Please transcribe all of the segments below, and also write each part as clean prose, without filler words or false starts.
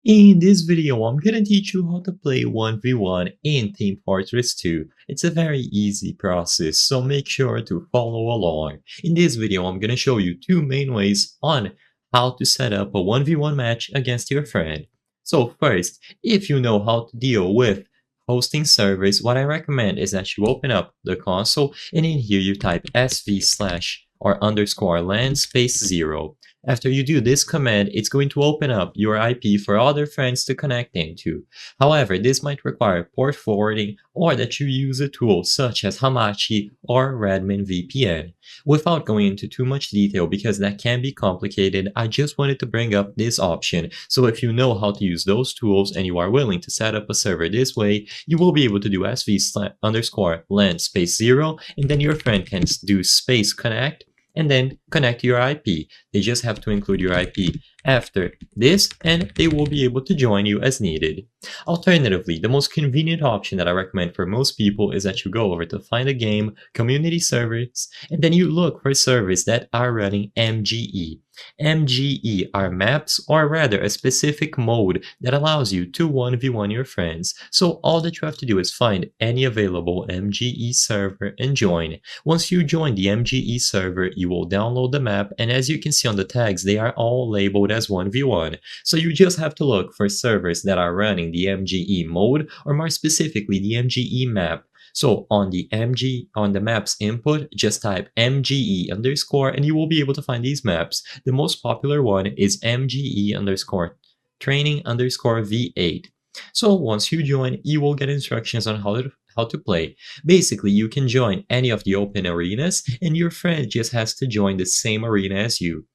In this video, I'm gonna teach you how to play 1v1 in Team Fortress 2. It's a very easy process, so make sure to follow along. In this video, I'm gonna show you two main ways on how to set up a 1v1 match against your friend. So first, if you know how to deal with hosting servers, what I recommend is that you open up the console and in here you type sv slash or underscore LAN space 0. After you do this command, it's going to open up your IP for other friends to connect into. However, this might require port forwarding or that you use a tool such as Hamachi or Redmine VPN. Without going into too much detail because that can be complicated, I just wanted to bring up this option. So if you know how to use those tools and you are willing to set up a server this way, you will be able to do sv underscore LAN space 0 and then your friend can do space connect and then connect to your IP. They just have to include your IP after this and they will be able to join you as needed. Alternatively, the most convenient option that I recommend for most people is that you go over to find a game, community servers, and then you look for servers that are running MGE. MGE are maps, or rather a specific mode that allows you to 1v1 your friends. So all that you have to do is find any available MGE server and join. Once you join the MGE server, you will download the map, and as you can see on the tags, they are all labeled as 1v1. So you just have to look for servers that are running the MGE mode, or more specifically the MGE map. So on the maps input, just type MGE underscore and you will be able to find these maps. The most popular one is MGE underscore training underscore V8. So once you join, you will get instructions on how to play. Basically, you can join any of the open arenas and your friend just has to join the same arena as you.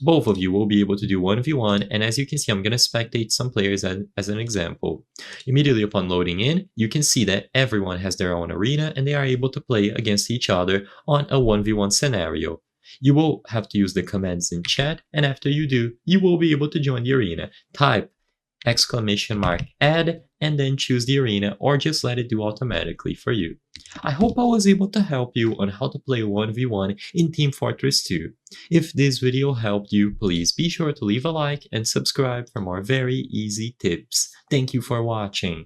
Both of you will be able to do 1v1, and as you can see, I'm going to spectate some players as an example. Immediately upon loading in, you can see that everyone has their own arena and they are able to play against each other on a 1v1 scenario. You will have to use the commands in chat, and after you do, you will be able to join the arena. Type !add and then choose the arena or just let it do automatically for you. I hope I was able to help you on how to play 1v1 in Team Fortress 2. If this video helped you, please be sure to leave a like and subscribe for more very easy tips. Thank you for watching.